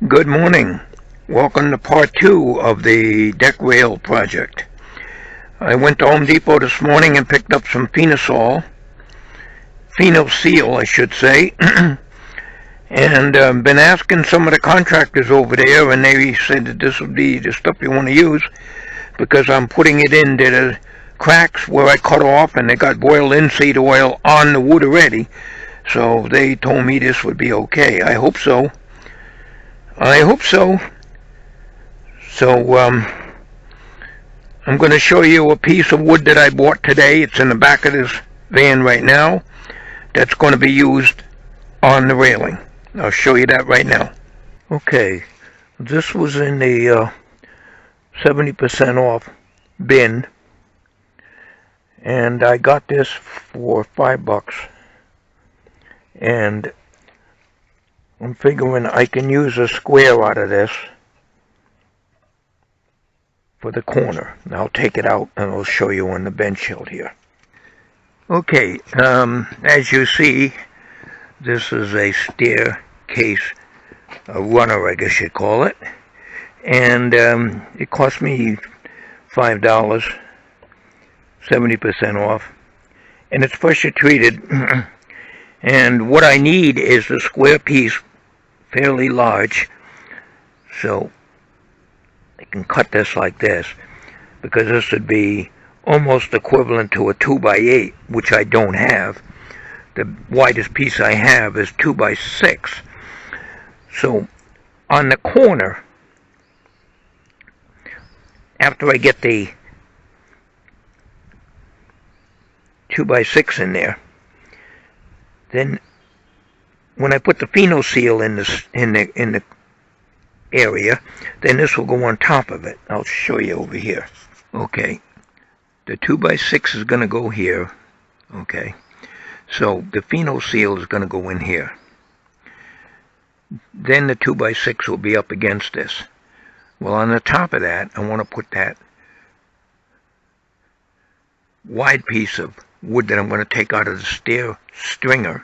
Good morning. Welcome to part 2 of the deck rail project. I went to Home Depot this morning and picked up some Phenol Seal, I should say, and been asking some of the contractors over there, and they said that this would be the stuff you want to use because I'm putting it into the cracks where I cut off, and they got boiled linseed oil on the wood already, so they told me this would be okay. I hope so. So, I'm going to show you a piece of wood that I bought today. It's in the back of this van right now. That's going to be used on the railing. I'll show you that right now. Okay, this was in the 70% off bin, and I got this for $5. And I'm figuring I can use a square out of this for the corner. And I'll take it out and I'll show you on the bench shield here. Okay, as you see, this is a staircase, a runner I guess you'd call it. And it cost me $5, 70% off. And it's pressure treated. And what I need is the square piece, fairly large, so I can cut this like this, because this would be almost equivalent to a 2x8, which I don't have. The widest piece I have is 2x6. So on the corner, after I get the 2x6 in there, then when I put the Phenol Seal in the area, then this will go on top of it. I'll show you over here. Okay, the 2x6 is going to go here. Okay, so the Phenol Seal is going to go in here. Then the 2x6 will be up against this. Well, on the top of that, I want to put that wide piece of wood that I'm going to take out of the stair stringer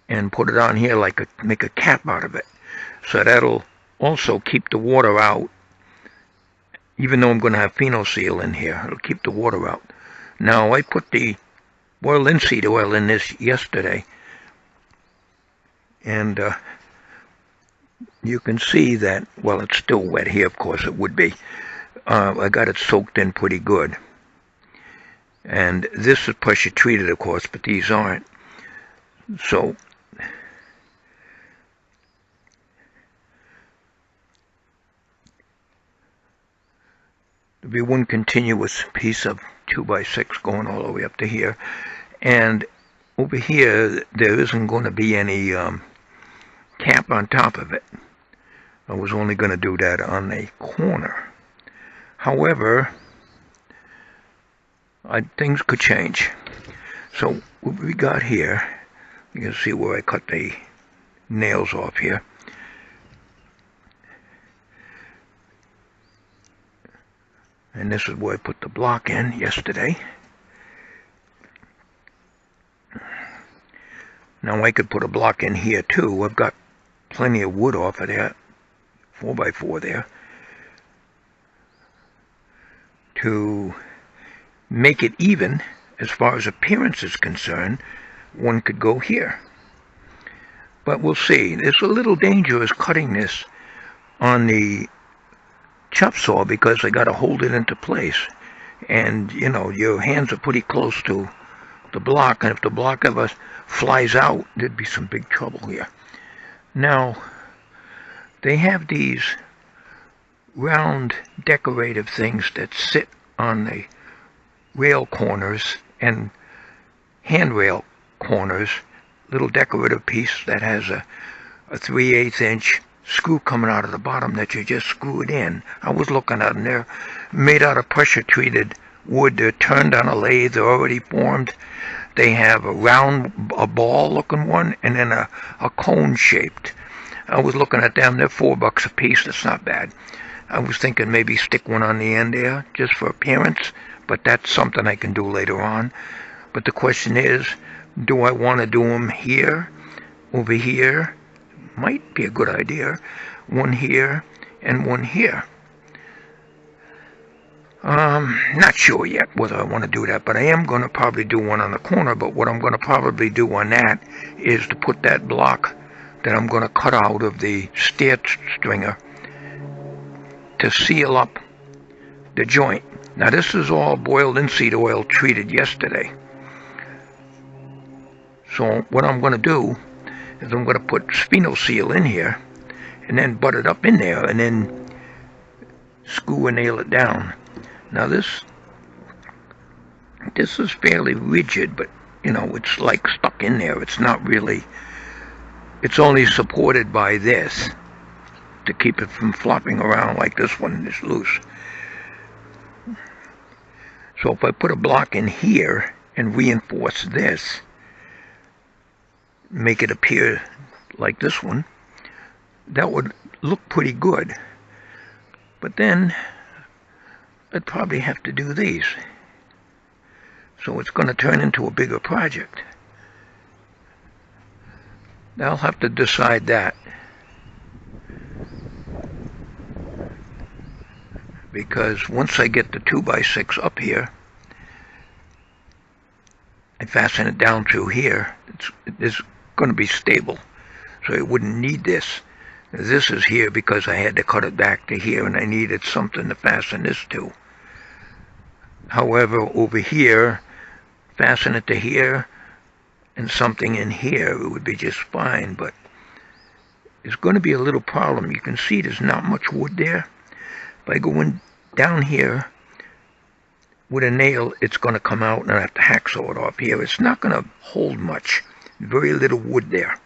and put it on here, make a cap out of it. So that'll also keep the water out. Even though I'm going to have Phenol Seal in here, it'll keep the water out. Now, I put the boiled linseed oil in this yesterday, and you can see that, well, it's still wet here, of course it would be. I got it soaked in pretty good. And this is pressure treated, of course, but these aren't. So there'll be one continuous piece of 2x6 going all the way up to here. And over here, there isn't going to be any cap on top of it. I was only going to do that on the corner. However, things could change. So what we got here, you can see where I cut the nails off here. And this is where I put the block in yesterday. Now I could put a block in here too. I've got plenty of wood off of that 4x4 there to make it even as far as appearance is concerned. One could go here, but we'll see. It's a little dangerous cutting this on the chop saw because I got to hold it into place, and you know, your hands are pretty close to the block, and if the block ever flies out, there'd be some big trouble here. Now they have these round decorative things that sit on the rail corners and handrail corners, little decorative piece that has a 3/8 inch screw coming out of the bottom that you just screw it in. I was looking at them. They're made out of pressure treated wood. They're turned on a lathe. They're already formed. They have a ball looking one, and then a cone shaped. I was looking at them. They're $4 a piece. That's not bad. I was thinking maybe stick one on the end there just for appearance, but that's something I can do later on. But the question is, do I want to do them here, over here? Might be a good idea. one here, and one here. Not sure yet whether I want to do that, but I am going to probably do one on the corner. But what I'm going to probably do on that is to put that block that I'm going to cut out of the stair stringer to seal up the joint. Now this is all boiled linseed oil treated yesterday. So what I'm going to do is I'm going to put Spino seal in here and then butt it up in there and then screw and nail it down. Now this is fairly rigid, but you know, it's like stuck in there. It's not really, it's only supported by this to keep it from flopping around like this one is loose. So if I put a block in here and reinforce this, make it appear like this one, that would look pretty good. But then I'd probably have to do these. So it's going to turn into a bigger project. I'll have to decide that. Because once I get the 2x6 up here, I fasten it down through here, it's going to be stable. So it wouldn't need this. This is here because I had to cut it back to here and I needed something to fasten this to. However, over here, fasten it to here and something in here, it would be just fine, but it's going to be a little problem. You can see there's not much wood there. If I go in down here with a nail, it's going to come out and I have to hacksaw it off here. It's not going to hold much. Very little wood there.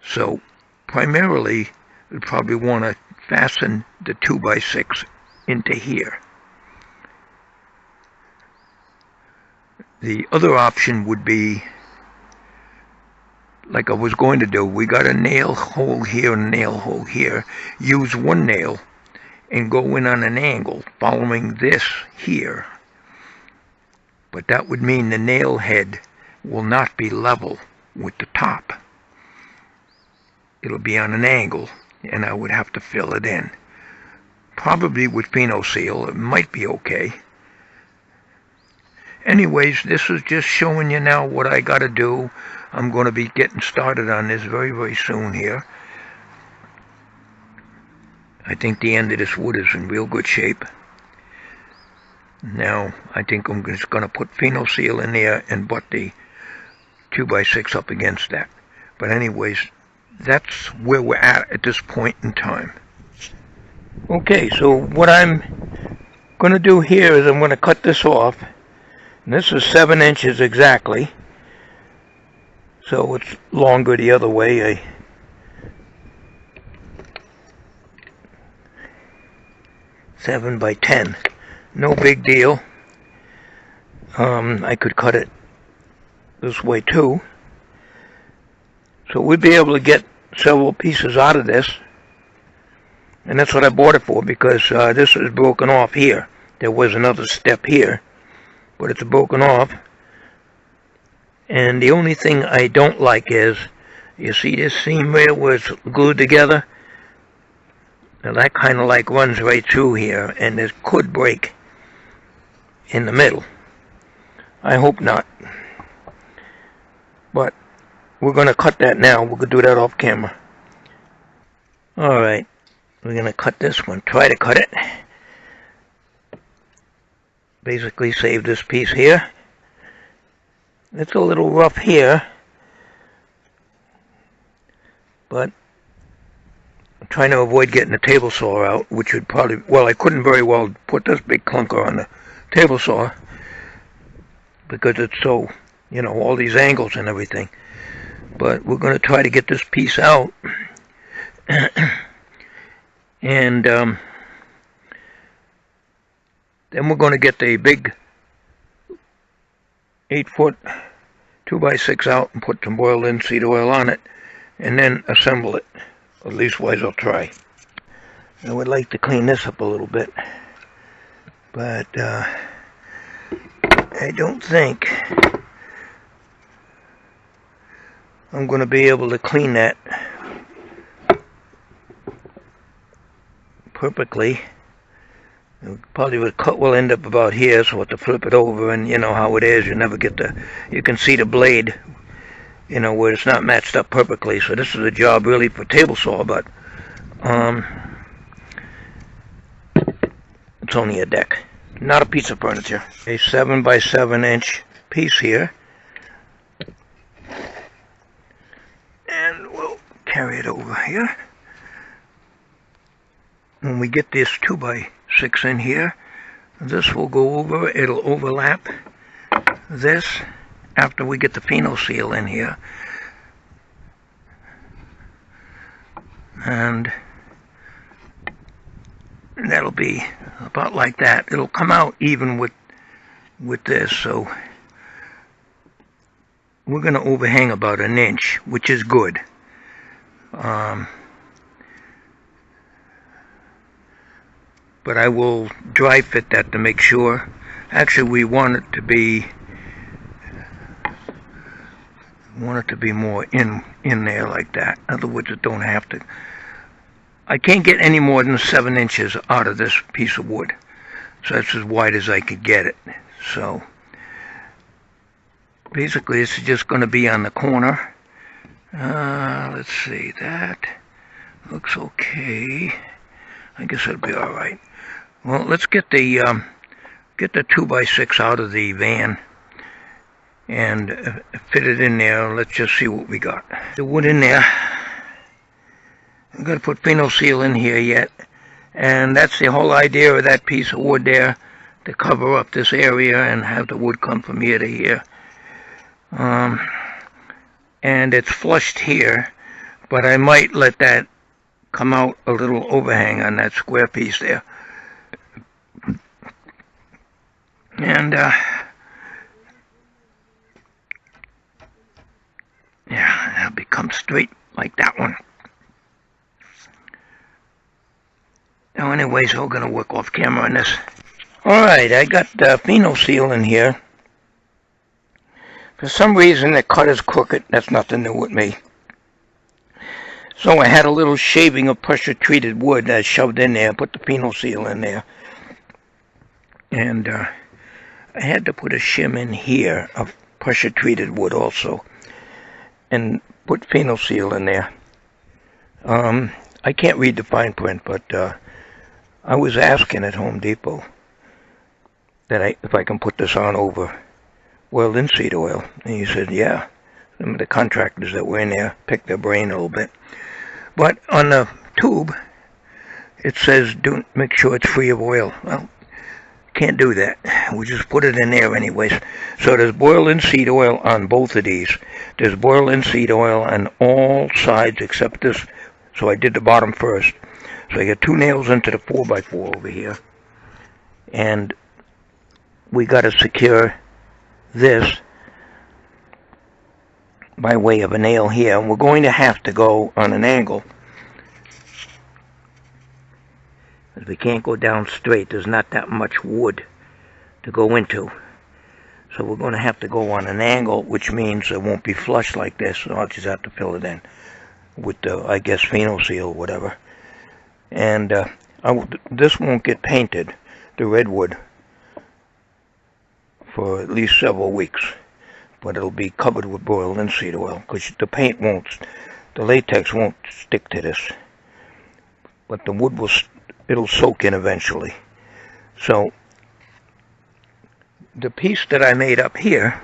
So primarily, we probably want to fasten the 2x6 into here. The other option would be, like I was going to do, we got a nail hole here and a nail hole here. Use one nail and go in on an angle following this here. But that would mean the nail head will not be level with the top. It'll be on an angle and I would have to fill it in. Probably with Pino seal, it might be okay. Anyways, this is just showing you now what I got to do. I'm going to be getting started on this very, very soon here. I think the end of this wood is in real good shape. Now, I think I'm just going to put Pino seal in there and butt the 2x6 up against that. But anyways, that's where we're at this point in time. Okay, so what I'm going to do here is I'm going to cut this off. And this is 7 inches exactly, so it's longer the other way. 7 by 10, no big deal. I could cut it this way too. So we'd be able to get several pieces out of this. And that's what I bought it for, because this is broken off here. There was another step here, but it's broken off. And the only thing I don't like is, you see this seam here where it's glued together? Now that kind of like runs right through here, and it could break in the middle. I hope not. But we're going to cut that now. We're going to do that off camera. Alright, we're going to cut this one. Try to cut it. Basically save this piece here. It's a little rough here, but I'm trying to avoid getting the table saw out, which would probably, well, I couldn't very well put this big clunker on the table saw because it's so, you know, all these angles and everything. But we're going to try to get this piece out. And then we're going to get the big 8-foot 2x6 out and put some boiled linseed oil on it and then assemble it. At least wise I'll try. I would like to clean this up a little bit, but I don't think I'm going to be able to clean that perfectly. Probably the cut will end up about here, so we'll have to flip it over, and you know how it is. You never get you can see the blade, you know, where it's not matched up perfectly. So this is a job really for table saw, but it's only a deck, not a piece of furniture. A 7 by 7 inch piece here, and we'll carry it over here. When we get this 2 by 6 in here, this will go over, it'll overlap this after we get the phenol seal in here. And that'll be about like that. It'll come out even with this, so we're going to overhang about 1 inch, which is good. But I will dry fit that to make sure. Actually, we want it to be more in there like that. In other words, it don't have to. I can't get any more than 7 inches out of this piece of wood, so that's as wide as I could get it. So basically, this is just going to be on the corner. Let's see, that looks okay. I guess it'll be all right. Well, let's get the 2 by 6 out of the van and fit it in there. Let's just see what we got. The wood in there. I'm going to put phenol seal in here yet, and that's the whole idea of that piece of wood there, to cover up this area and have the wood come from here to here. And it's flushed here, but I might let that come out a little overhang on that square piece there. And yeah, it'll become straight like that one. Now anyways, we're going to work off camera on this. Alright, I got phenol seal in here. For some reason the cut is crooked. That's nothing new with me. So I had a little shaving of pressure treated wood that I shoved in there, put the phenol seal in there. And I had to put a shim in here of pressure treated wood also, and put phenol seal in there. I can't read the fine print, but I was asking at Home Depot that if I can put this on over oil linseed oil, and he said yeah. Some of the contractors that were in there picked their brain a little bit, but on the tube it says do make sure it's free of oil. Well, can't do that. We just put it in there anyways. So there's boiled linseed oil on both of these. There's boiled linseed oil on all sides except this. So I did the bottom first. So I got 2 nails into the 4x4 over here. And we got to secure this by way of a nail here. And we're going to have to go on an angle, because we can't go down straight. There's not that much wood to go into. So we're going to have to go on an angle, which means it won't be flush like this. So I'll just have to fill it in with the, I guess, phenol seal or whatever. And this won't get painted, the redwood, for at least several weeks. But it'll be covered with boiled linseed oil, because the paint won't, the latex won't stick to this. But the wood will, it'll soak in eventually. So the piece that I made up here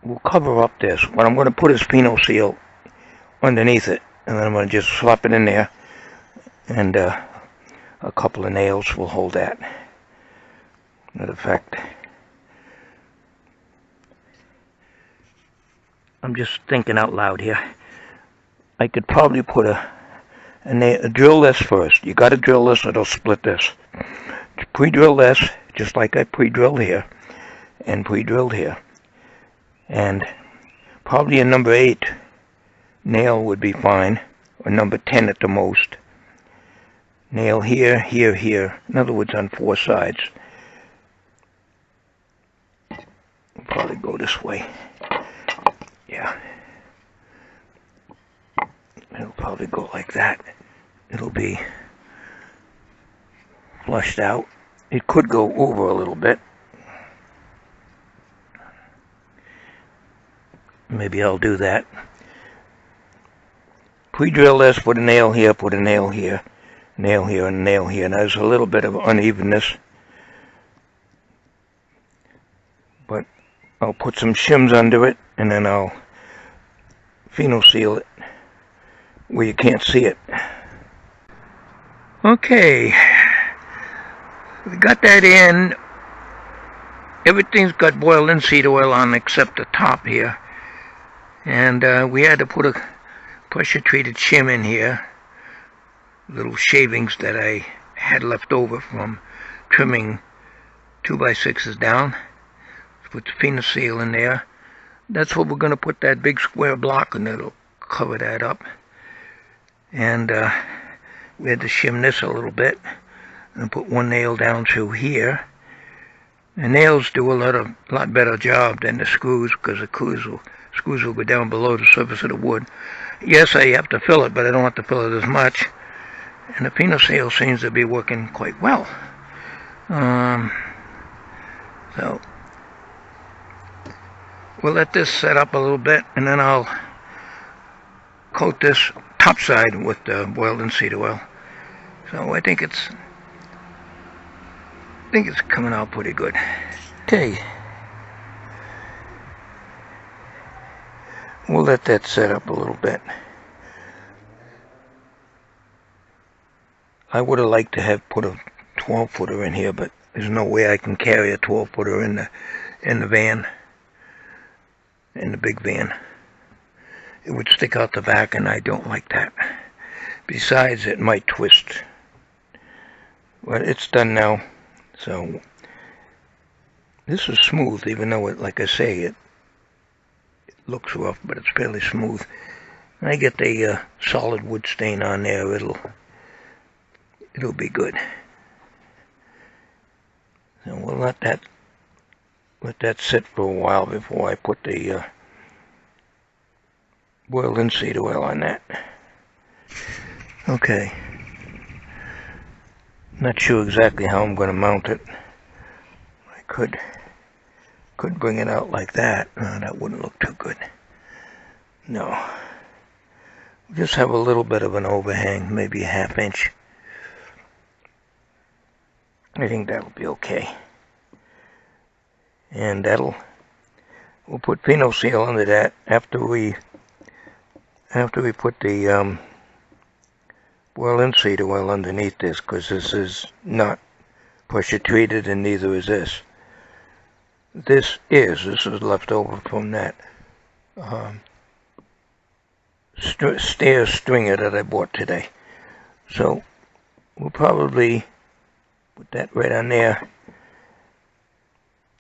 will cover up this. What I'm going to put is phenol seal underneath it, and then I'm going to just slap it in there, and a couple of nails will hold that. Matter of fact, I'm just thinking out loud here. I could probably put a drill this first. You got to drill this, or it'll split this. Pre-drill this, just like I pre-drilled here, and pre-drilled here. And probably a number 8 nail would be fine, or number 10 at the most. Nail here, here, here. In other words, on 4 sides. I'll probably go this way. Yeah. It'll probably go like that. It'll be flushed out. It could go over a little bit. Maybe I'll do that. Pre-drill this, put a nail here, put a nail here, nail here, and nail here. Now there's a little bit of unevenness, but I'll put some shims under it, and then I'll phenol seal it where you can't see it. Okay, we got that in. Everything's got boiled linseed oil on except the top here, and we had to put a pressure treated shim in here, little shavings that I had left over from trimming 2x6s down. Put the phenol seal in there. That's what we're going to put that big square block, and it'll cover that up. And we had to shim this a little bit and put one nail down through here. The nails do a lot better job than the screws, because the screws will go down below the surface of the wood. Yes, I have to fill it, but I don't have to fill it as much. And the phenol seal seems to be working quite well. So we'll let this set up a little bit, and then I'll coat this top side with the boiled linseed oil. So I think it's coming out pretty good. Okay. We'll let that set up a little bit. I would have liked to have put a 12-footer in here, but there's no way I can carry a 12-footer in the van, in the big van. It would stick out the back, and I don't like that. Besides, it might twist. But it's done now, so this is smooth, even though like I say, it looks rough, but it's fairly smooth. When I get the solid wood stain on there, it'll be good. So we'll let that sit for a while before I put the boiled linseed oil on that. Okay. Not sure exactly how I'm going to mount it. I could bring it out like that. No, that wouldn't look too good. No. Just have a little bit of an overhang, maybe a 1/2 inch. I think that'll be okay. And we'll put phenol seal under that after we put the boiled linseed oil underneath this, because this is not pressure treated, and neither is this. This is left over from that stair stringer that I bought today. So we'll probably put that right on there,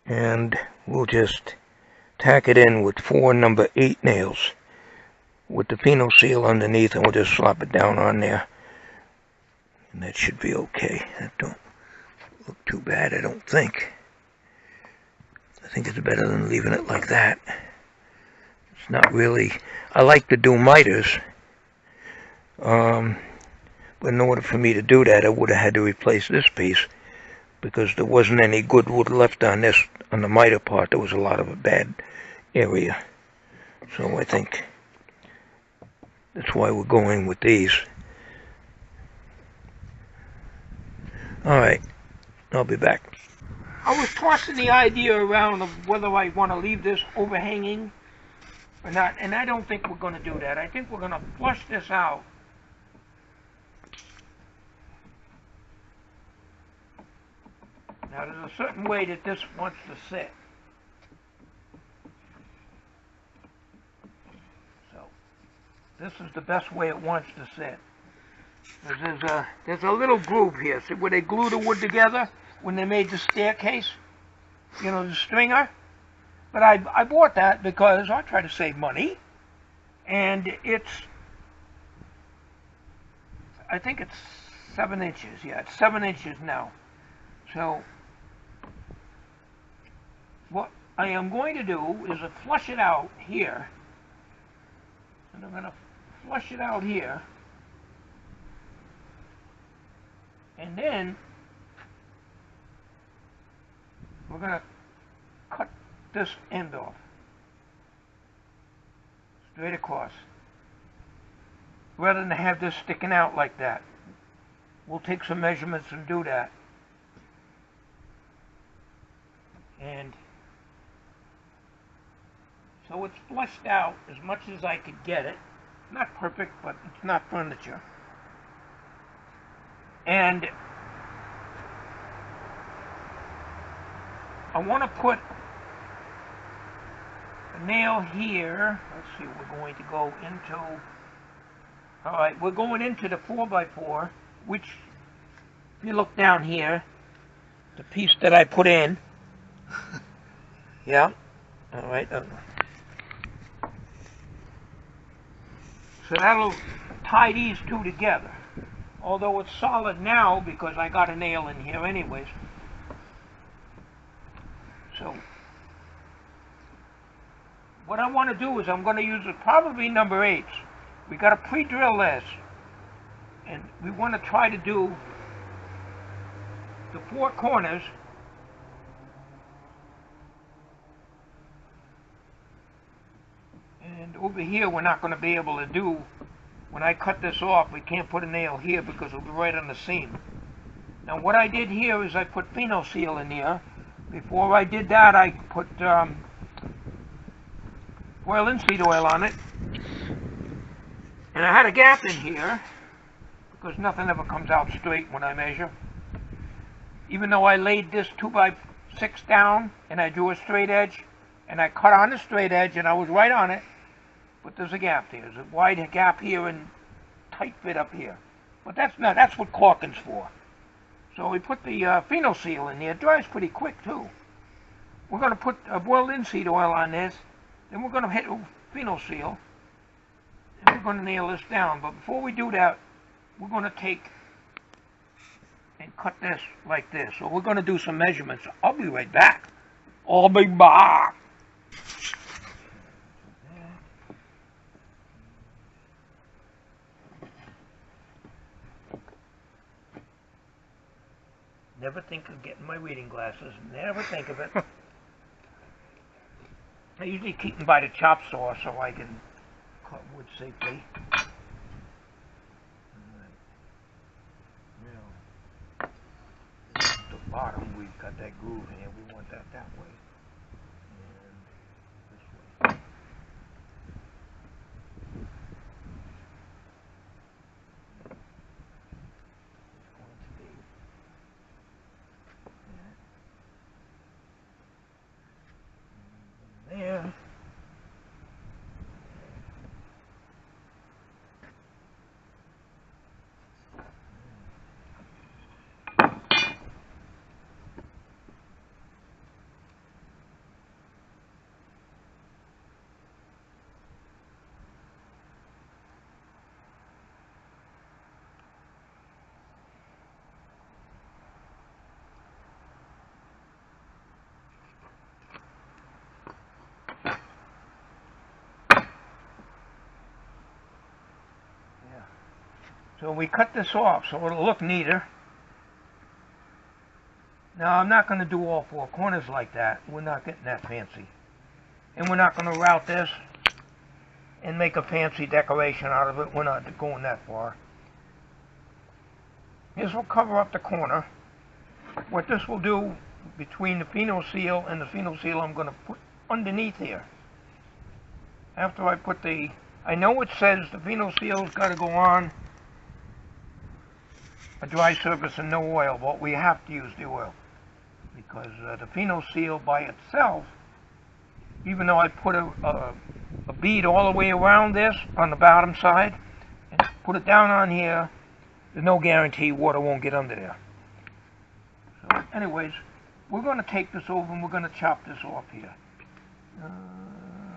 and we'll just tack it in with 4 number 8 nails with the phenol seal underneath, and we'll just slap it down on there, and that should be okay. That don't look too bad, I don't think. I think it's better than leaving it like that. It's not really... I like to do miters, but in order for me to do that, I would have had to replace this piece, because there wasn't any good wood left on this, on the miter part. There was a lot of a bad area. So I think that's why we're going with these. Alright, I'll be back. I was tossing the idea around of whether I want to leave this overhanging or not, and I don't think we're going to do that. I think we're going to flush this out. Now there's a certain way that this wants to sit. So this is the best way it wants to sit. There's a little groove here. See where they glue the wood together when they made the staircase? You know, the stringer? But I bought that because I try to save money. And I think it's 7 inches. Yeah, it's 7 inches now. So what I am going to do is flush it out here. And I'm going to flush it out here, and then we're going to cut this end off, straight across, rather than have this sticking out like that. We'll take some measurements and do that. And so it's flushed out as much as I could get it. Not perfect, but it's not furniture. And I want to put a nail here. Let's see, we're going to go into, all right, we're going into the 4x4, which, if you look down here, the piece that I put in, yeah, all right. So that'll tie these two together. Although it's solid now because I got a nail in here anyways. So what I want to do is I'm going to use probably number 8. We got to pre-drill this, and we want to try to do the 4 corners. And over here we're not going to be able to do, when I cut this off, we can't put a nail here because it'll be right on the seam. Now what I did here is I put Pheno Seal in here. Before I did that, I put oil linseed oil on it. And I had a gap in here because nothing ever comes out straight when I measure. Even though I laid this 2x6 down and I drew a straight edge and I cut on the straight edge and I was right on it, but there's a gap there. There's a wide gap here and tight fit up here. But that's what caulking's for. So we put the Pheno Seal in there. It dries pretty quick too. We're going to put boiled linseed oil on this. Then we're going to hit Pheno Seal. And we're going to nail this down. But before we do that, we're going to take and cut this like this. So we're going to do some measurements. I'll be right back. I'll be back. Never think of getting my reading glasses. Never think of it. I usually keep them by the chop saw so I can cut wood safely. Now, the bottom, we've got that groove here. We want that way. And this way. There. So we cut this off so it'll look neater. Now I'm not going to do all 4 corners like that. We're not getting that fancy. And we're not going to route this and make a fancy decoration out of it. We're not going that far. This will cover up the corner. What this will do between the Pheno Seal and the Pheno Seal I'm going to put underneath here. After I put I know it says the Pheno Seal's got to go on a dry surface and no oil, but we have to use the oil because the Pheno Seal by itself, even though I put a bead all the way around this on the bottom side and put it down on here, there's no guarantee water won't get under there. So anyways, we're going to take this over and we're going to chop this off here.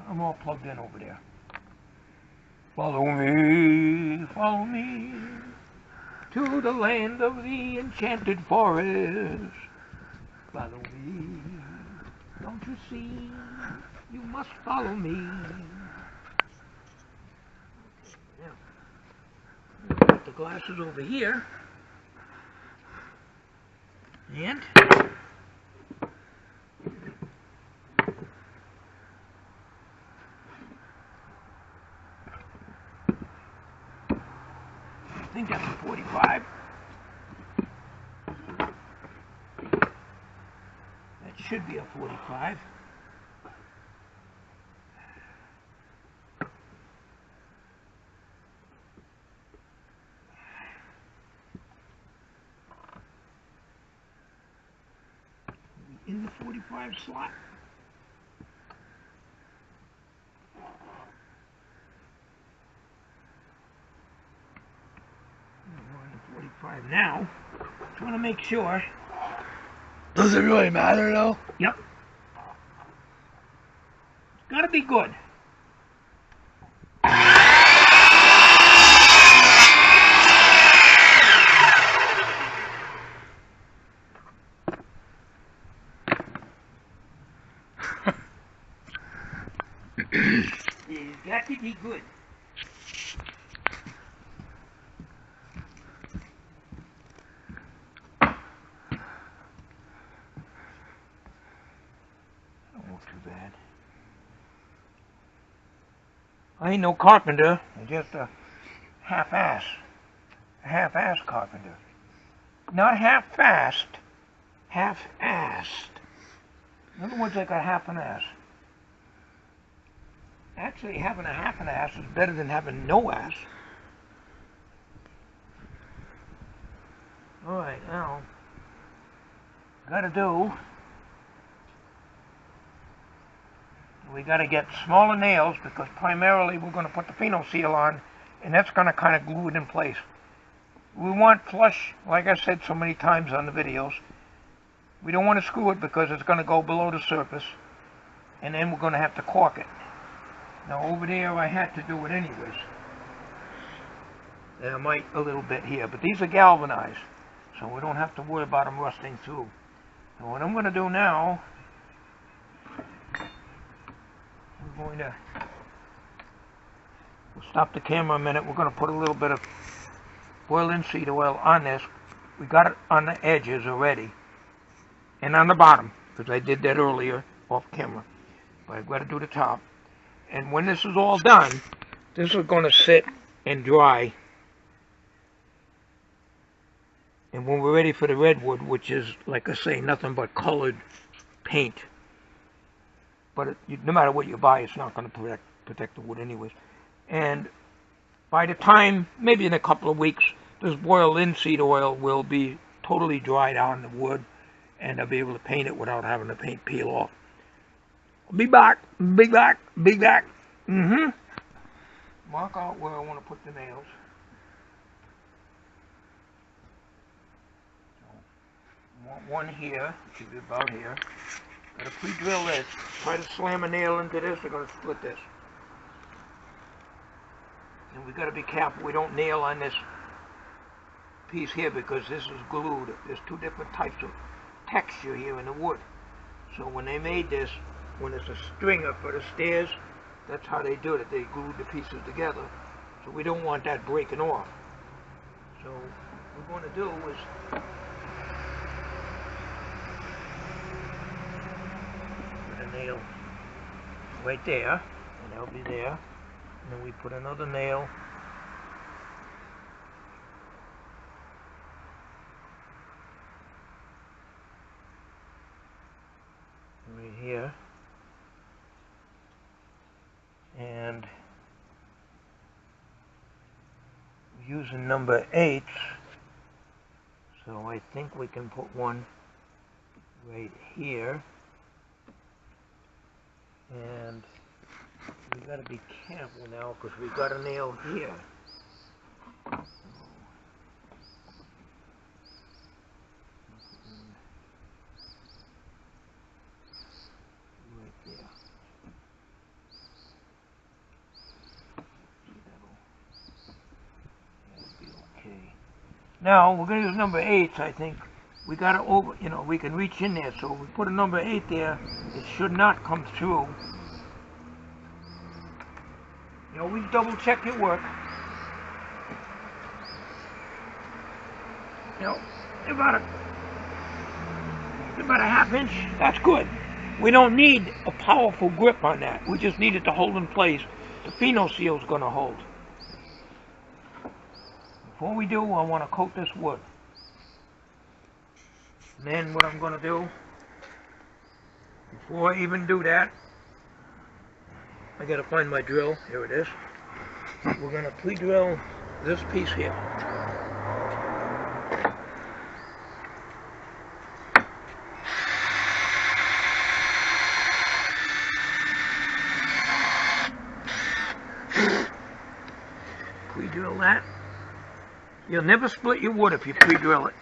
I'm all plugged in over there. Follow me to the land of the enchanted forest. Follow me, don't you see? You must follow me. Okay, yeah. glasses over here. And I think that's a 45. That should be a 45. In the 45 slot. We're in the 45 now. Just want to make sure. Does it really matter though? Yep. It's got to be good. It's got to be good. Don't look too bad. I ain't no carpenter. I'm just a half-ass. A half-ass carpenter. Not half-fast. Half-assed. In other words, like a half an ass. Actually, having a half an ass is better than having no ass. Alright, now, gotta do, we gotta get smaller nails because primarily we're gonna put the phenol seal on and that's gonna kind of glue it in place. We want flush, like I said so many times on the videos. We don't want to screw it because it's gonna go below the surface and then we're gonna have to caulk it. Now over there I had to do it anyways. I might a little bit here, but these are galvanized, so we don't have to worry about them rusting through. And what I'm going to do now, we're going to we'll stop the camera a minute. We're going to put a little bit of oil linseed oil on this. We got it on the edges already, and on the bottom, because I did that earlier off camera. But I've got to do the top. And when this is all done, this is going to sit and dry. And when we're ready for the redwood, which is, like I say, nothing but colored paint. But no matter what you buy, it's not going to protect the wood anyways. And by the time, maybe in a couple of weeks, this boiled linseed oil will be totally dried on the wood. And I'll be able to paint it without having the paint peel off. Be back, be back, be back. Mark out where I want to put the nails. So, want one here, it should be about here. Got to pre-drill this. Try to slam a nail into this, we're going to split this. And we got to be careful we don't nail on this piece here because this is glued. There's two different types of texture here in the wood. So when they made this, when it's a stringer for the stairs, that's how they do it. They glued the pieces together. So we don't want that breaking off. So what we're going to do is put a nail right there, and that'll be there. And then we put another nail right here. And using number 8, so I think we can put one right here. And we got to be careful now because we got a nail here. Right there. Now we're going to use number 8. I think we got to we can reach in there. So if we put a number 8 there, it should not come through. You always double check your work. know, about a half inch. That's good. We don't need a powerful grip on that. We just need it to hold in place. The pheno seal is going to hold. Before we do, I want to coat this wood. And then what I'm going to do, before I even do that, I got to find my drill. Here it is. We're going to pre-drill this piece here. Pre-drill that. You'll never split your wood if you pre-drill it.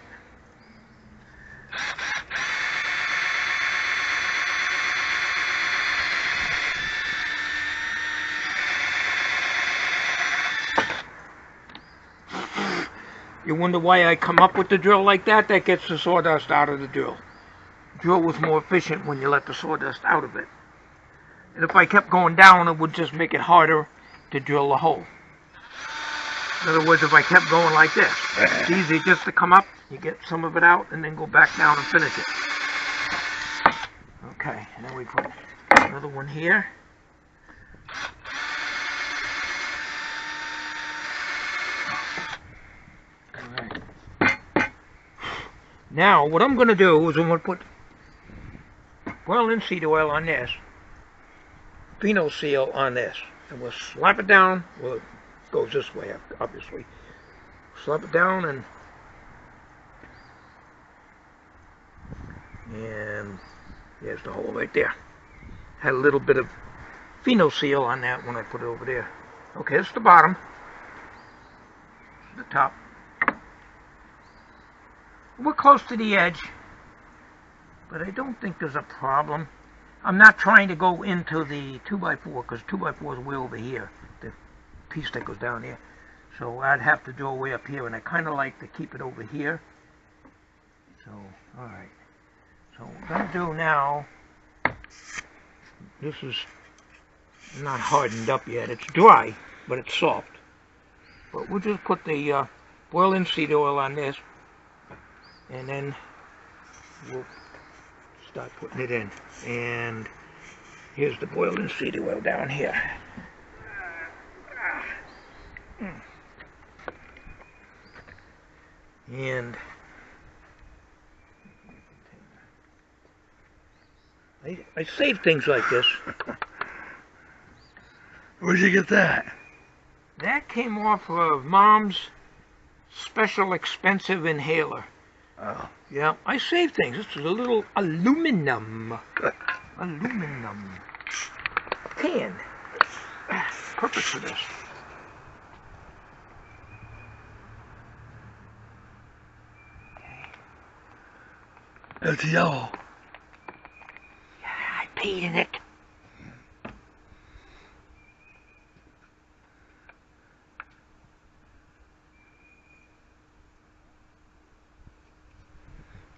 You wonder why I come up with the drill like that? That gets the sawdust out of the drill. Drill was more efficient when you let the sawdust out of it. And if I kept going down, it would just make it harder to drill the hole. In other words, if I kept going like this, it's easy just to come up, you get some of it out, and then go back down and finish it. Okay, and then we put another one here. Now, what I'm going to do is I'm going to put oil and seed oil on this, pheno seal on this, and we'll slap it down. Well, it goes this way, obviously. Slap it down, and there's the hole right there. Had a little bit of pheno seal on that when I put it over there. Okay, this is the bottom, the top. We're close to the edge, but I don't think there's a problem. I'm not trying to go into the 2x4 because 2x4 is way over here, the piece that goes down here. So I'd have to drill way up here, and I kind of like to keep it over here. So, alright. So what we're going to do now, this is not hardened up yet. It's dry, but it's soft. But we'll just put the oil and seed oil on this, and then we'll start putting it in. And here's the boiled and seed oil down here. And I save things like this. Where'd you get that? That came off of Mom's special expensive inhaler. Oh. Yeah, I save things. This is a little aluminum can. Purpose for this. It's yellow. Yeah, I peed in it.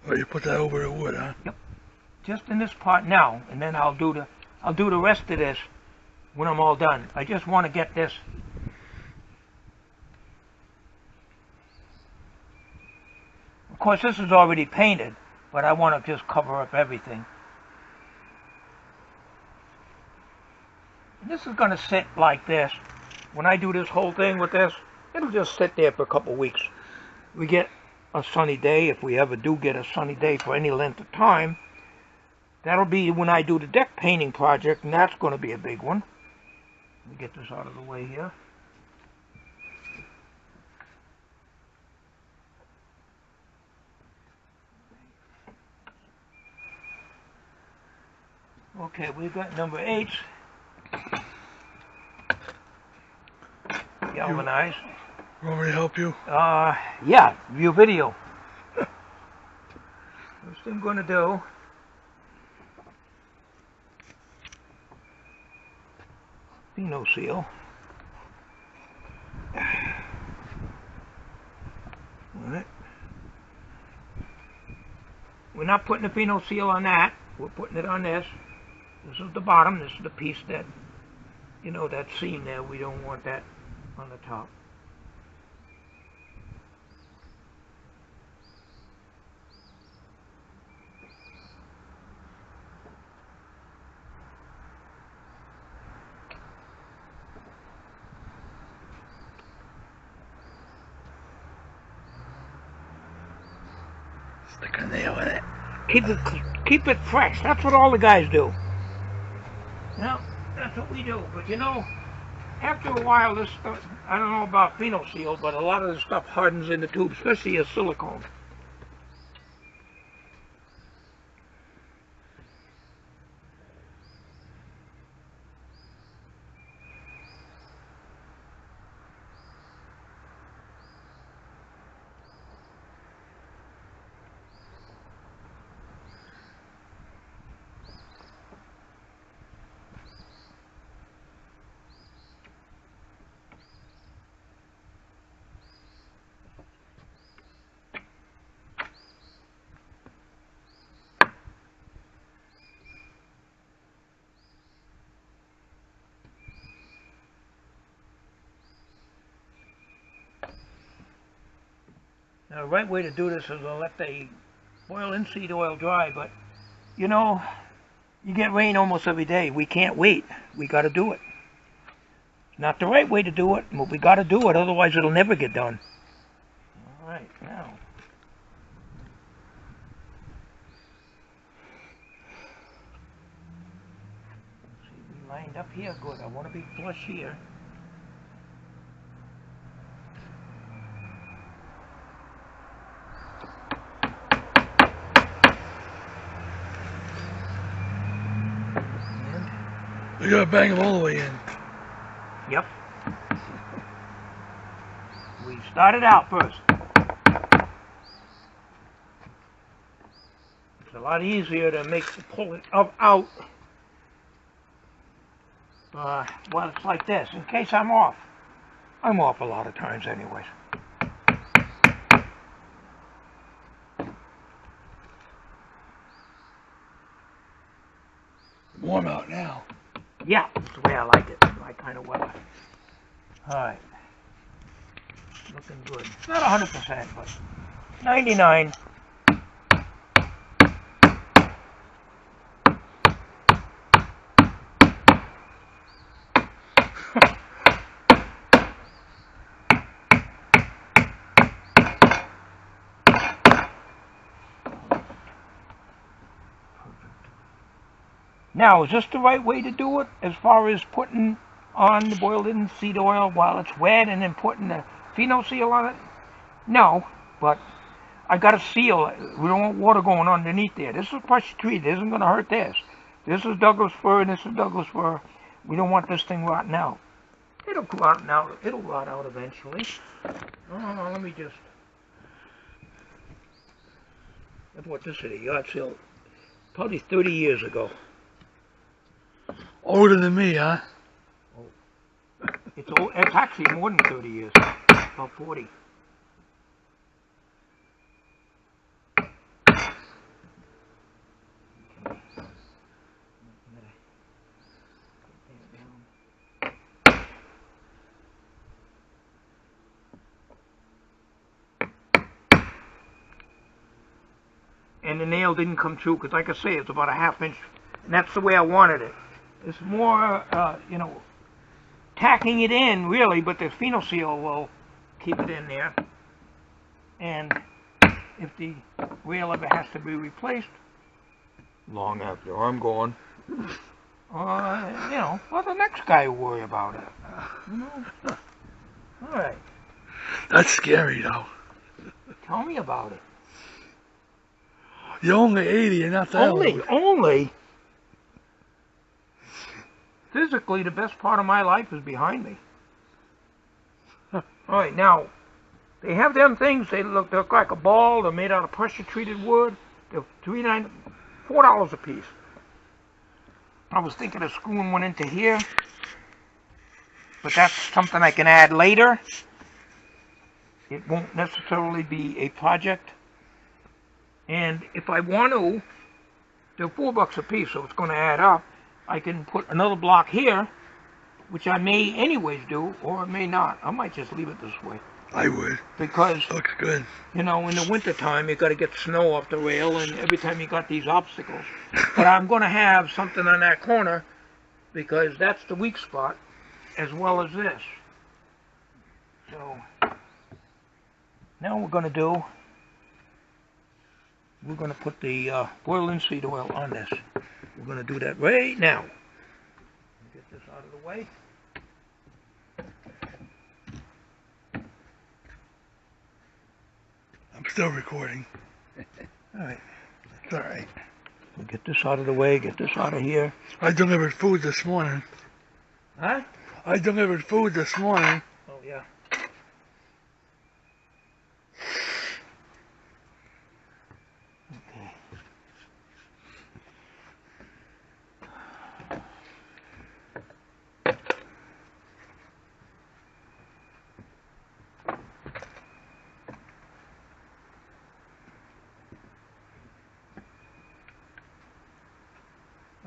Oh, you put that over the wood, huh? Yep. Just in this part now, and then I'll do the rest of this when I'm all done. I just want to get this. Of course, this is already painted, but I want to just cover up everything. And this is going to sit like this. When I do this whole thing with this, it'll just sit there for a couple weeks. We get a sunny day, if we ever do get a sunny day for any length of time. That'll be when I do the deck painting project, and that's going to be a big one. Let me get this out of the way here. Okay, we've got number 8. Galvanized. Want me to help you? Yeah, view video. First thing I'm going to do, pheno seal. Alright. We're not putting the pheno seal on that. We're putting it on this. This is the bottom. This is the piece that, you know, that seam there. We don't want that on the top. Stick a nail in it. Keep it fresh. That's what all the guys do. Well, that's what we do. But you know, after a while, this stuff, I don't know about phenol seal, but a lot of the stuff hardens in the tube, especially as silicone. Now, the right way to do this is to let the boil in seed oil dry, but you know, you get rain almost every day. We can't wait. We got to do it. Not the right way to do it, but we got to do it, otherwise it'll never get done. All right, now. Let's see, we lined up here good. I want to be flush here. You gotta bang them all the way in. Yep. We started out first. It's a lot easier to pull it out well, it's like this, in case I'm off. I'm off a lot of times anyways. Warm out now. Yeah, that's the way I like it, my kind of weather. Alright. Looking good. Not 100%, but 99. Now, is this the right way to do it as far as putting on the boiled-in seed oil while it's wet and then putting the phenol seal on it? No, but I got to seal it. We don't want water going underneath there. This is pressure treated. It isn't going to hurt this. This is Douglas fir and this is Douglas fir. We don't want this thing rotting out. It'll rot out. It'll rot out eventually. Oh, let me just. I bought this at a yard sale probably 30 years ago. Older than me, huh? It's actually more than 30 years, about 40. And the nail didn't come through because, like I say, it's about a ½ inch, and that's the way I wanted it. It's more, you know, tacking it in, really, but the phenol seal will keep it in there. And if the rail ever has to be replaced, long after I'm gone, you know, well, the next guy will worry about it. You know? All right. That's scary, though. Tell me about it. You're only 80 and not that old. Only? Physically, the best part of my life is behind me. All right, now, they have them things, they look like a ball, they're made out of pressure-treated wood. They're $4 a piece. I was thinking of screwing one into here, but that's something I can add later. It won't necessarily be a project. And if I want to, they're $4 a piece, so it's going to add up. I can put another block here, which I may anyways do, or I may not. I might just leave it this way. I would. Because, looks good. You know, in the wintertime, you got to get snow off the rail, and every time you got these obstacles. But I'm going to have something on that corner, because that's the weak spot, as well as this. So, now what we're going to do we're going to put the boiled linseed oil on this. We're going to do that right now. Get this out of the way. I'm still recording. Alright. It's alright. We'll get this out of the way, get this out of here. I delivered food this morning. Huh? I delivered food this morning. Oh, yeah. Okay.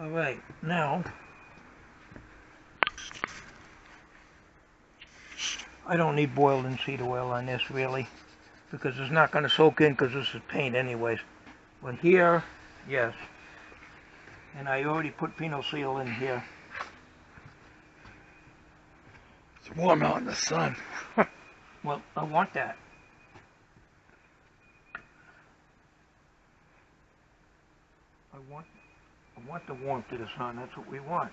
All right, now I don't need boiled linseed oil on this really, because it's not going to soak in because this is paint anyways. But here, yes. And I already put phenol seal in here. It's warm out in the sun. Well, I want that. I want the warmth of the sun. That's what we want.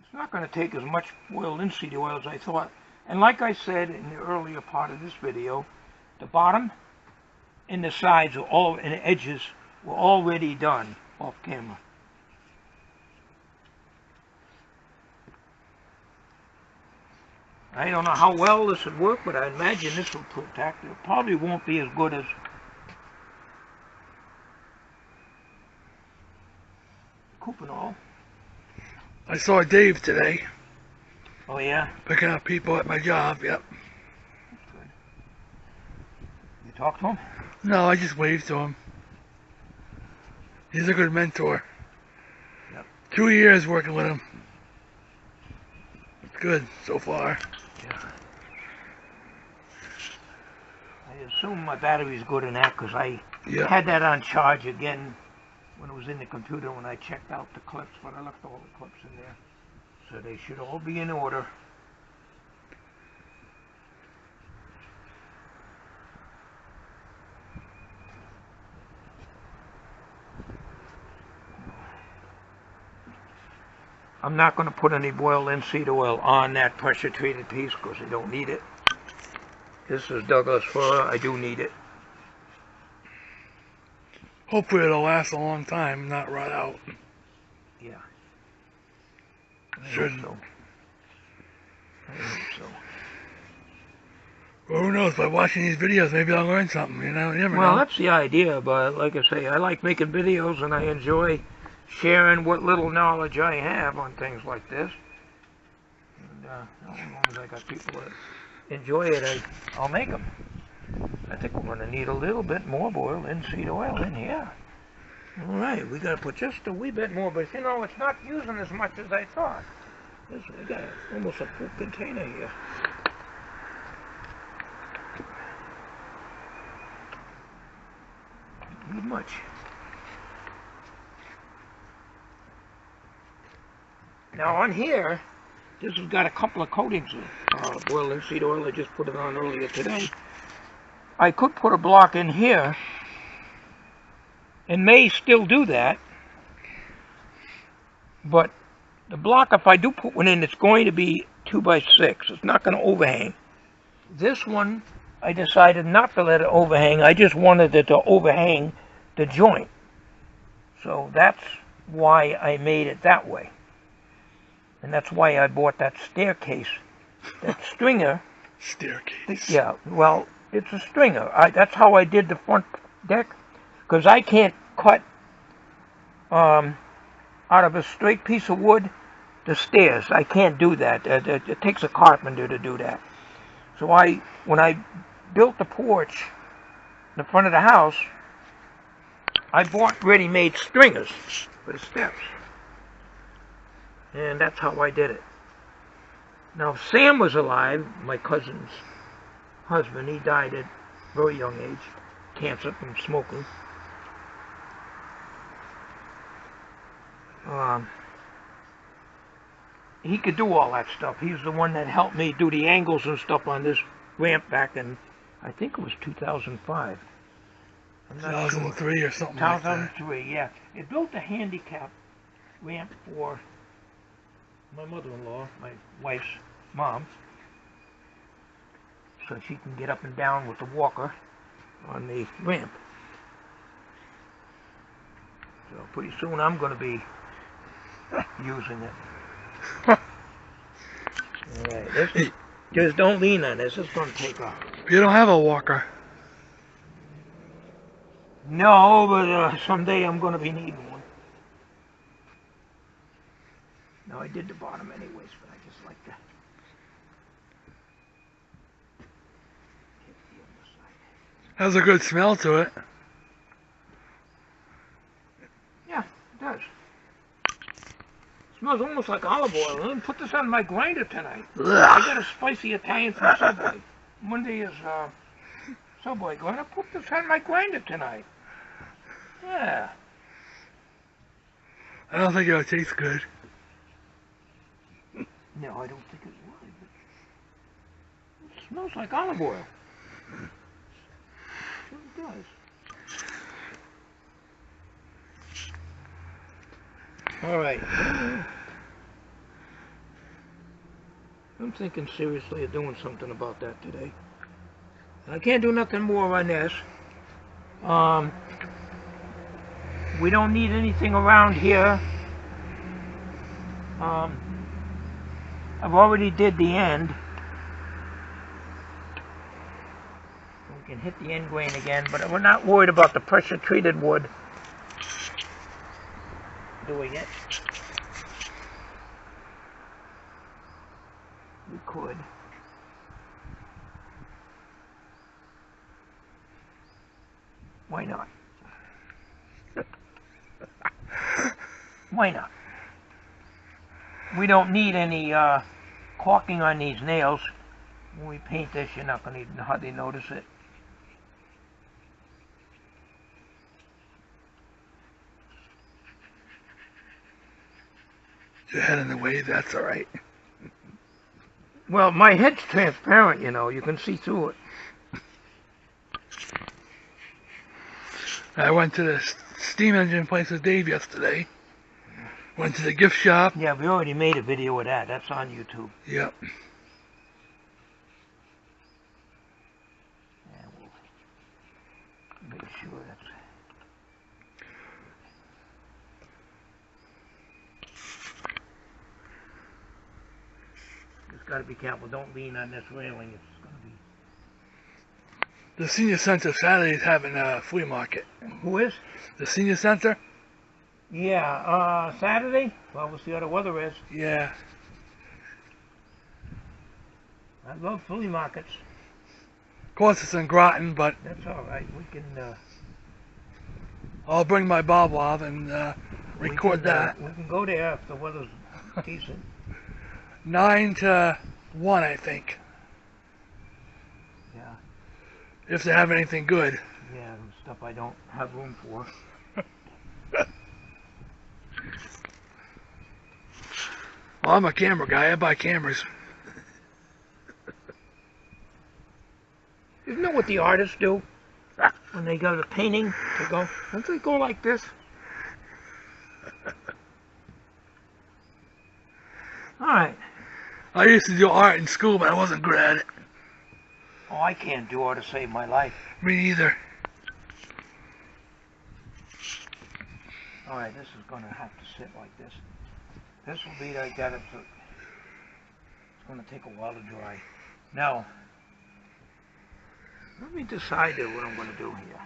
It's not going to take as much boiled linseed oil as I thought. And like I said in the earlier part of this video, the bottom and the sides are all, and the edges were already done off camera. I don't know how well this would work, but I imagine this will protect. It probably won't be as good as Coupenol. I saw Dave today. Oh yeah? Picking up people at my job, yep. That's good. You talked to him? No, I just waved to him. He's a good mentor. Yep. 2 years working with him. It's good so far. Yeah. I assume my battery's good in that because I had that on charge again when it was in the computer when I checked out the clips, but I left all the clips in there. So they should all be in order. I'm not going to put any boiled linseed oil on that pressure treated piece because I don't need it. This is Douglas fir. I do need it. Hopefully it'll last a long time, not rot out. Yeah. I Should. hope so. I hope so. Well, who knows? By watching these videos, maybe I'll learn something. You know, you never know. Well, that's the idea, but like I say, I like making videos and I enjoy sharing what little knowledge I have on things like this. And as long as I got people that enjoy it, I'll make them. I think we're going to need a little bit more boiled linseed oil in here. All right, we got to put just a wee bit more, but you know, it's not using as much as I thought. We got almost a full container here. Don't need much. Now on here, this has got a couple of coatings of boiled linseed oil. I just put it on earlier today. I could put a block in here and may still do that, but the block, if I do put one in, it's going to be 2x6. It's not going to overhang. This one, I decided not to let it overhang. I just wanted it to overhang the joint. So that's why I made it that way. And that's why I bought that staircase, that stringer. Staircase. Yeah, well, it's a stringer. That's how I did the front deck, because I can't cut out of a straight piece of wood the stairs. I can't do that. It takes a carpenter to do that. So when I built the porch in the front of the house, I bought ready-made stringers for the steps. And that's how I did it. Now, if Sam was alive, my cousin's husband, he died at a very young age, cancer from smoking. He could do all that stuff. He's the one that helped me do the angles and stuff on this ramp back in, I think it was 2005. I'm not sure. 2003 or something like that. 2003, yeah. It built a handicap ramp for my mother-in-law, my wife's mom, so she can get up and down with the walker on the ramp. So pretty soon I'm going to be using it. Alright, this is, just don't lean on this, it's going to take off. You don't have a walker. No, but someday I'm going to be needing one. No, I did the bottom anyways, but I just like to hit the underside. Has a good smell to it. Yeah, it does. Smells almost like olive oil. I'm going to put this on my grinder tonight. Ugh. I got a spicy Italian from Subway. Monday is Subway. Going to put this on my grinder tonight. Yeah. I don't think it'll taste good. No, I don't think it would. But it smells like olive oil. Sure it does. All right. I'm thinking seriously of doing something about that today. I can't do nothing more on this. We don't need anything around here. I've already did the end. We can hit the end grain again, but we're not worried about the pressure treated wood doing it. We could. Why not? Why not? We don't need any caulking on these nails. When we paint this, you're not going to hardly notice it. Your head in the way, that's alright. Well, my head's transparent, you know. You can see through it. I went to the steam engine place with Dave yesterday. Went to the gift shop. Yeah, we already made a video of that. That's on YouTube. Yep. Yeah, we'll make sure that's... Just got to be careful. Don't lean on this railing. It's going to be... The senior center Saturday is having a flea market. Who is? The senior center? Yeah, Saturday? Well, we'll see how the weather is. Yeah. I love flea markets. Of course it's in Groton, but That's all right. We can... I'll bring my bob off and record that. We can go there if the weather's decent. 9 to 1, I think. Yeah. If they have anything good. Yeah, stuff I don't have room for. Well, I'm a camera guy. I buy cameras. You know what the artists do when they go to painting? Don't they go like this? All right. I used to do art in school, but I wasn't good at it. Oh, I can't do art to save my life. Me neither. All right, this is going to have to sit like this. This will be like that. It's going to take a while to dry. Now, let me decide what I'm going to do here.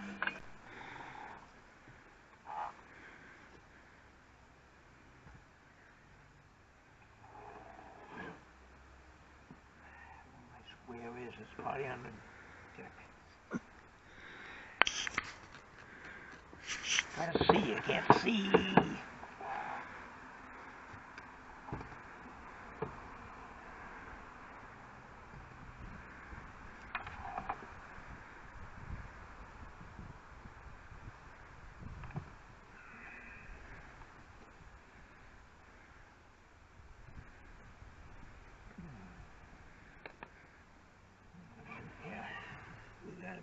My square is, it's probably on the deck. Gotta see, I can't see.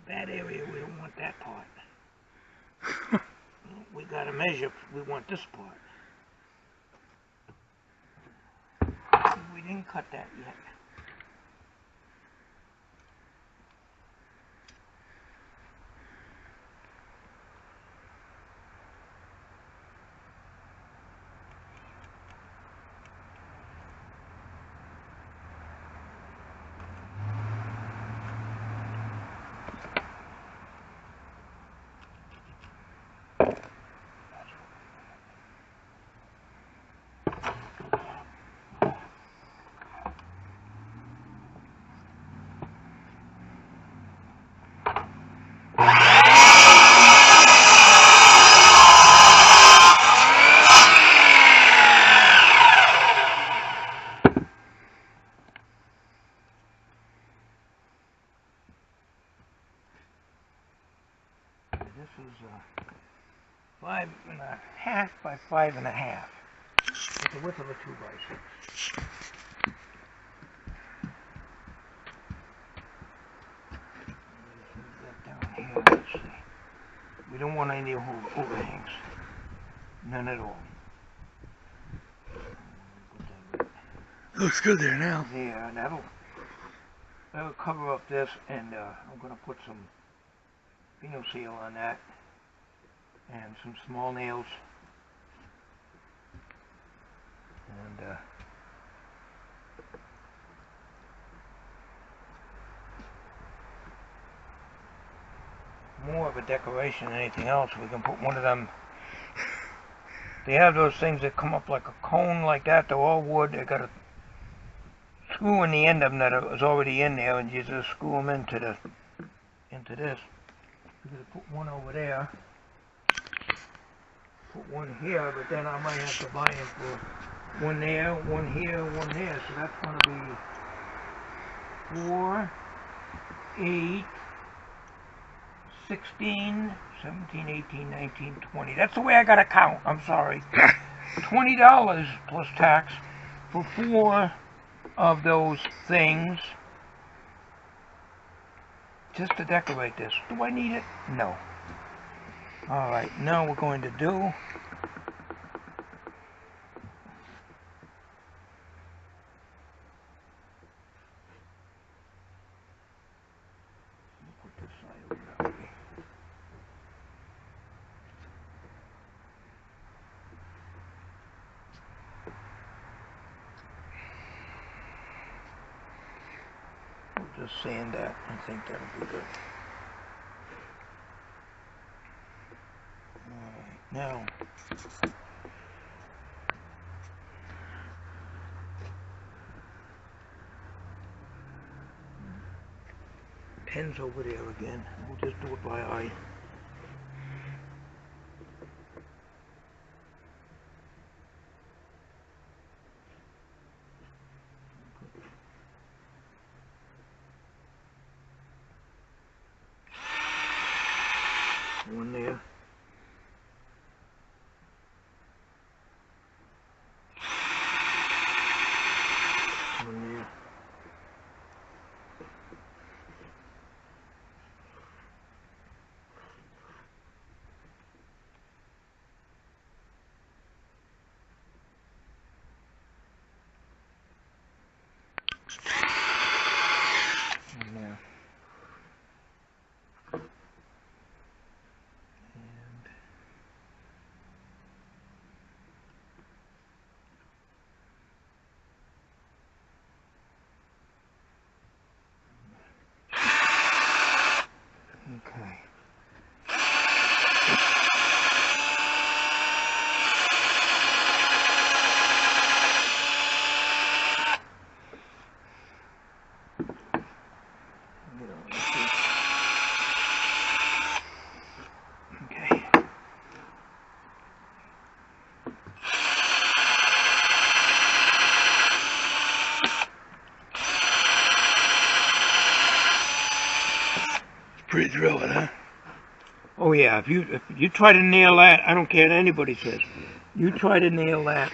That area, we don't want that part. We gotta measure, we want this part. We didn't cut that yet. This is 5.5 by 5.5. It's the width of a 2x6. Move that down here. Let's see. We don't want any overhangs. None at all. Looks good there now. Yeah, that'll cover up this, and I'm gonna put some phenol seal on that, and some small nails, and more of a decoration than anything else. We can put one of them. They have those things that come up like a cone like that. They're all wood. They got a screw in the end of them that was already in there, and you just screw them into this. We're gonna put one over there. Put one here, but then I might have to buy them for one there, one here, one there. So that's going to be 4, 8, 16, 17, 18, 19, 20. That's the way I got to count. I'm sorry. $20 plus tax for 4 of those things just to decorate this. Do I need it? No. Alright, now we're going to do put this side over that way. We'll just sand that. I think that'll be good. Alright, now pen's over there again. We'll just do it by eye. One there. One there. One there. Okay. Okay. Pre-drill it, huh? Oh yeah, if you try to nail that, I don't care what anybody says. You try to nail that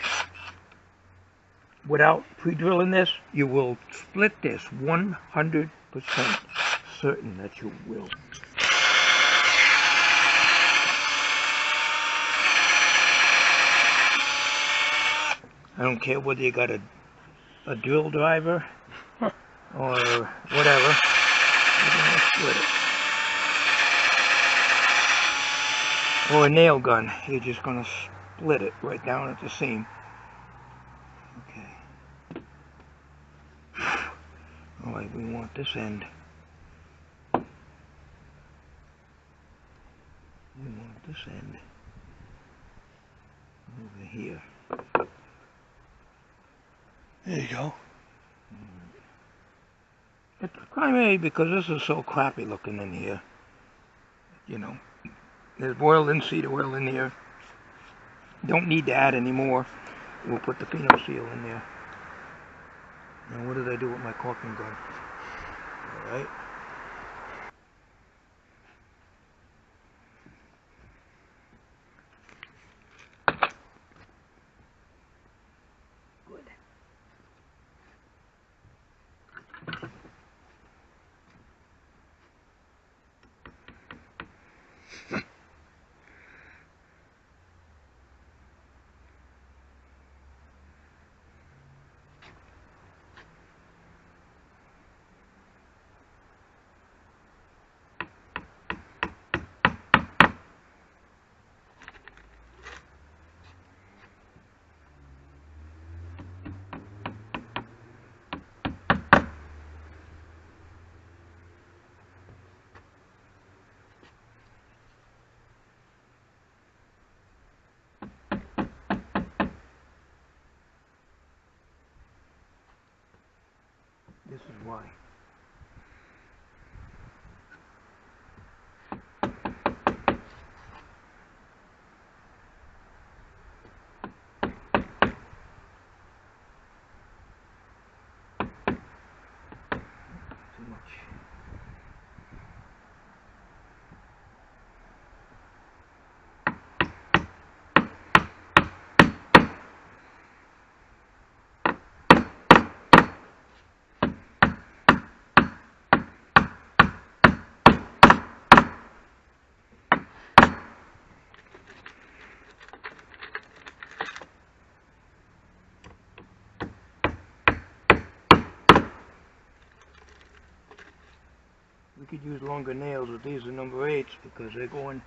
without pre-drilling this, you will split this 100%. certain that you will. I don't care whether you got a drill driver or whatever. You're gonna split it. Or a nail gun. You're just gonna split it right down at the seam. Okay. Alright, we want this end. We want this end over here. There you go. It's primarily because this is so crappy looking in here. You know, there's linseed oil in here. Don't need to add any more. We'll put the pheno seal in there. Now what did I do with my caulking gun? Alright. Good. This is why. Too much. We could use longer nails, but these are number 8s because they're going,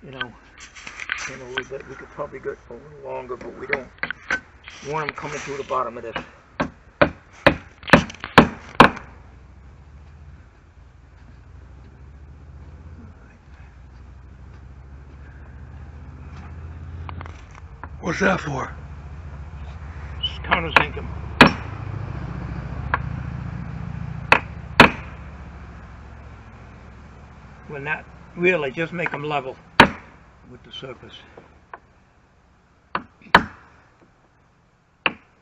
you know, in a little bit. We could probably get a little longer, but we don't want them coming through the bottom of this. What's that for? Just countersink them. Well, not really, just make them level with the surface.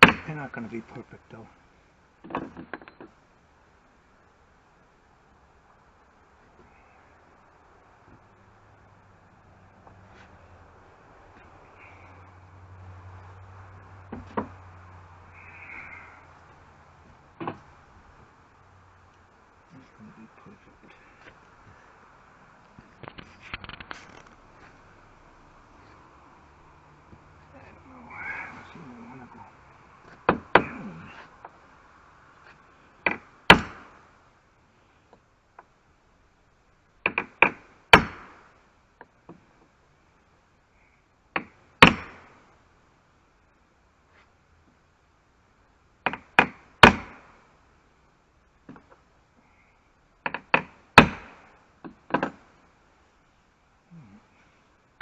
They're not going to be perfect though. It's going to be perfect. I don't know. Let's see where we want to go.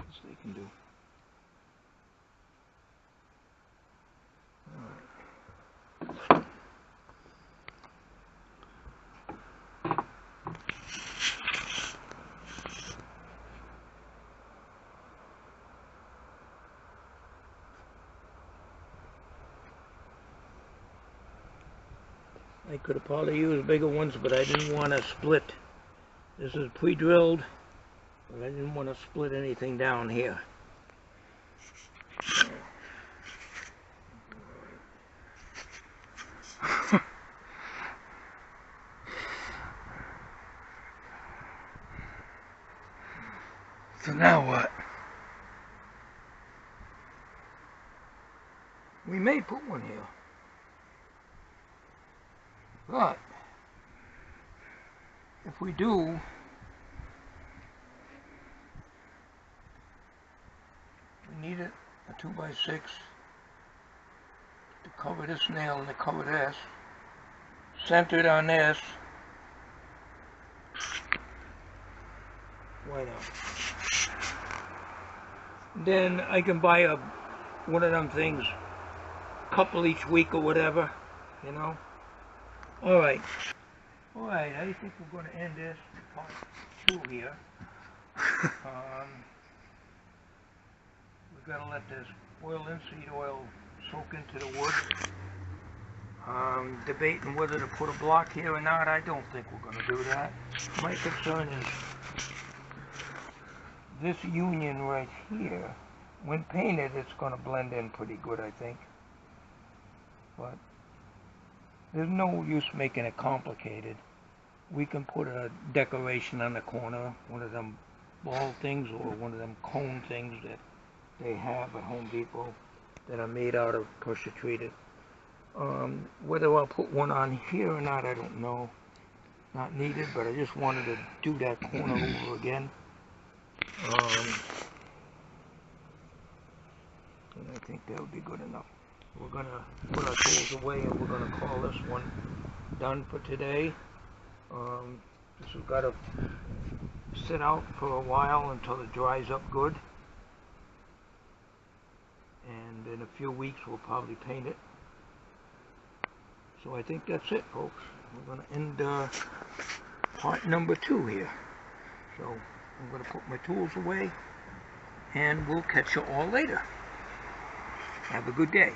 This they can do. I could have probably used bigger ones, but I didn't want to split. This is pre-drilled, but I didn't want to split anything down here. So now what? We may put one here. But if we do, we need a 2x6 to cover this nail and to cover this, centered on this. Why not? Then I can buy one of them things, couple each week or whatever, you know. Alright, I think we're going to end this part 2 here. We've got to let this linseed oil soak into the wood. Debating whether to put a block here or not. I don't think we're going to do that. My concern is this union right here. When painted, it's going to blend in pretty good, I think. But there's no use making it complicated. We can put a decoration on the corner, one of them ball things or one of them cone things that they have at Home Depot that are made out of pressure treated. Whether I'll put one on here or not, I don't know. Not needed, but I just wanted to do that corner over again. And I think that would be good enough. We're going to put our tools away and we're going to call this one done for today. This has got to sit out for a while until it dries up good. And in a few weeks we'll probably paint it. So I think that's it, folks. We're going to end part number 2 here. So I'm going to put my tools away and we'll catch you all later. Have a good day.